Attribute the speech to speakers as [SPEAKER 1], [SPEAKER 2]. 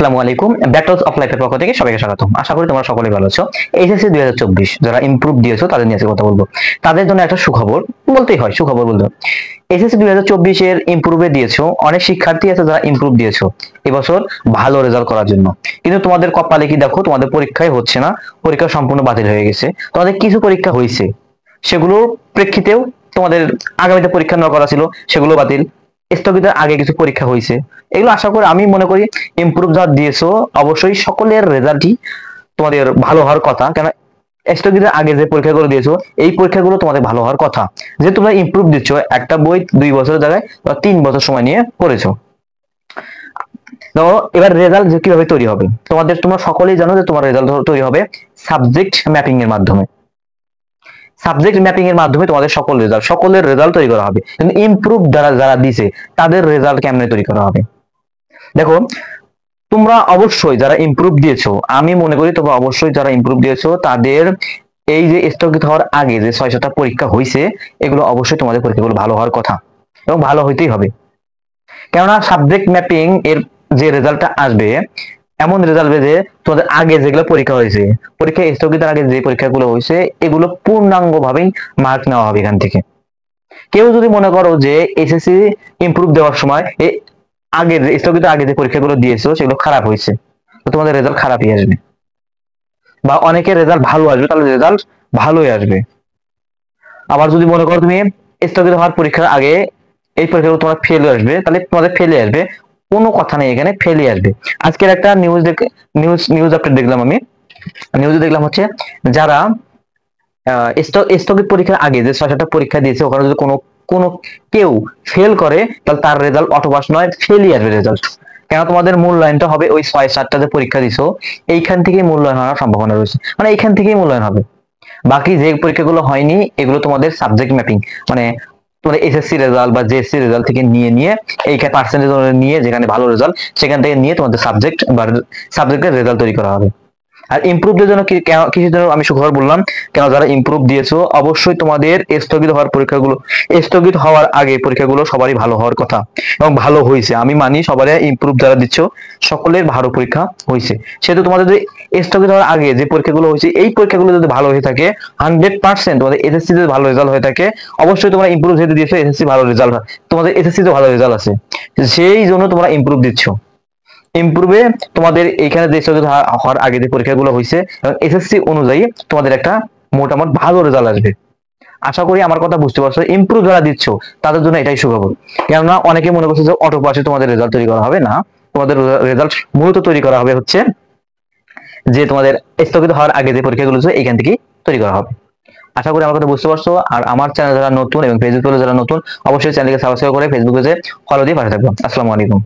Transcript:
[SPEAKER 1] আসসালামু আলাইকুম। Battles of লাইফের পক্ষ থেকে সবাইকে স্বাগতম। আশা করি তোমরা সকলেই ভালো আছো। এইচএসসি 2024 যারা ইমপ্রুভ দিয়েছো তাদের নিয়ে আজকে কথা বলবো। তাদের জন্য একটা সুখবর বলতেই হয়, সুখবর বলতে হয়। এইচএসসি 2024 এর ইমপ্রুভে দিয়েছো, অনেক শিক্ষার্থী আছে যারা ইমপ্রুভ দিয়েছো এবছর ভালো রেজাল্ট করার জন্য, কিন্তু তোমাদের কপালে কি দেখো, তোমাদের পরীক্ষায় হচ্ছে না, পরীক্ষা সম্পূর্ণ বাতিল হয়ে গেছে। তোমাদের কিছু পরীক্ষা হয়েছে, সেগুলোর প্রেক্ষিতেও তোমাদের আগামীতে পরীক্ষা নেওয়া করা ছিল, সেগুলো বাতিল। স্থগিতের আগে কিছু পরীক্ষা হয়েছে, এগুলো আশা করি, আমি মনে করি ইমপ্রুভ যা দিয়েছো অবশ্যই সকলের রেজাল্টই তোমাদের ভালো হওয়ার কথা। কেন স্থগিতের আগে যে পরীক্ষাগুলো দিয়েছো এই পরীক্ষাগুলো তোমাদের ভালো হওয়ার কথা। যে তোমরা ইমপ্রুভ দিচ্ছ, একটা বই 2 বছরের জায়গায় 3 বছর সময় নিয়ে পড়েছো। তো এবার রেজাল্ট যে কিভাবে তৈরি হবে, তোমরা সকলেই জানো যে তোমার রেজাল্ট তৈরি হবে সাবজেক্ট ম্যাপিং এর মাধ্যমে। সাবজেক্ট ম্যাপিং এর মাধ্যমে তোমাদের সকলের রেজাল্ট তৈরি করা হবে, কিন্তু ইমপ্রুভ যারা দিছে তাদের রেজাল্ট কেমনে তৈরি করা হবে। দেখো, তোমরা অবশ্যই যারা ইমপ্রুভ দিয়েছো, আমি মনে করি তোমরা অবশ্যই যারা ইমপ্রুভ দিয়েছো তাদের এই যে স্থগিত হওয়ার আগে যে 6-7টা পরীক্ষা হয়েছে, এগুলো অবশ্যই তোমাদের পরীক্ষাগুলো ভালো হওয়ার কথা এবং ভালো হইতেই হবে। কেননা সাবজেক্ট ম্যাপিং এর যে রেজাল্টটা আসবে, এমন রেজাল্ট হবে যে তোমাদের আগে যেগুলো পরীক্ষা হয়েছে, পরীক্ষা স্থগিতের আগে যে পরীক্ষাগুলো হয়েছে, এগুলো পূর্ণাঙ্গ ভাবেই মার্ক নেওয়া হবে এখান থেকে। কেউ যদি মনে করো যে এসএসসি ইমপ্রুভ দেওয়ার সময় আগে স্থগিত আগে যে পরীক্ষাগুলো দিয়েছো সেগুলো খারাপ হয়েছে, তো তোমাদের রেজাল্ট খারাপই আসবে। বা অনেকের রেজাল্ট ভালো আসবে, তাহলে রেজাল্ট ভালোই আসবে। আবার যদি মনে করো তুমি স্থগিত হওয়ার পরীক্ষার আগে এই পরীক্ষাগুলো তোমার ফেলে আসবে, তাহলে তোমাদের ফেলে আসবে, কোনো কথা নেই, এখানে ফেলে আসবে। আজকের একটা নিউজ আপডেট দেখলাম, আমি নিউজে দেখলাম হচ্ছে যারা স্থগিত পরীক্ষার আগে যে 6-7টা পরীক্ষা দিয়েছে, ওখানে যদি কোনো কোনো কেউ ফেল করে, তাহলে তার রেজাল্ট অটোপাস নয়, ফেলই আসবে রেজাল্ট। কেন, তোমাদের মূল্যায়নটা হবে ওই 6-7টা যে পরীক্ষা দিছো এইখান থেকেই মূল্যায়ন হওয়ার সম্ভাবনা রয়েছে, মানে এইখান থেকেই মূল্যায়ন হবে। বাকি যে পরীক্ষাগুলো হয়নি এগুলো তোমাদের সাবজেক্ট ম্যাপিং, মানে তোমাদের এসএসসি রেজাল্ট বা জেএসসি রেজাল্ট থেকে নিয়ে এইখানে পার্সেন্টেজ নিয়ে, যেখানে ভালো রেজাল্ট সেখান থেকে নিয়ে তোমাদের সাবজেক্টের রেজাল্ট তৈরি করা হবে। আর ইমপ্রুভদের জন্য কিসের জন্য আমি সুখবর বললাম, কেন যারা ইমপ্রুভ দিয়েছো অবশ্যই তোমাদের স্থগিত হওয়ার আগে পরীক্ষাগুলো সবারই ভালো হওয়ার কথা এবং ভালো হয়েছে। আমি মানি সবারই ইমপ্রুভ যারা দিচ্ছ সকলের ভালো পরীক্ষা হয়েছে। সেহেতু তোমাদের যদি স্থগিত হওয়ার আগে যে পরীক্ষাগুলো হয়েছে এই পরীক্ষাগুলো যদি ভালো হয়ে থাকে, 100% তোমাদের এসএসসি যদি ভালো রেজাল্ট হয়ে থাকে, অবশ্যই তোমরা ইমপ্রুভ যেহেতু দিয়েছো এসএসসি ভালো রেজাল্ট, তোমাদের এসএসসি তো ভালো রেজাল্ট আছে, সেই জন্য তোমরা ইমপ্রুভ দিচ্ছ। ইমপ্রুভে তোমাদের এইখানে যে স্থগিত হওয়ার আগে যে পরীক্ষাগুলো হয়েছে এবং এসএসসি অনুযায়ী তোমাদের একটা মোটামুটি ভালো রেজাল্ট আসবে। আশা করি আমার কথা বুঝতে পারছো। ইমপ্রুভ যারা দিচ্ছ তাদের জন্য এটাই সুখবর। কেননা অনেকে মনে করছে যে অটো পাসে তোমাদের রেজাল্ট তৈরি করা হবে না, তোমাদের রেজাল্ট মূলত তৈরি করা হবে হচ্ছে যে তোমাদের স্থগিত হওয়ার আগে যে পরীক্ষাগুলো হচ্ছে এইখান থেকেই তৈরি করা হবে। আশা করি আমার কথা বুঝতে পারছো। আর আমার চ্যানেল যারা নতুন এবং ফেসবুক পেজে যারা নতুন, অবশ্যই চ্যানেলকে সাবস্ক্রাইব করে ফেসবুক পেজে ফলো দিয়ে পাশে থাকবো। আসসালামু আলাইকুম।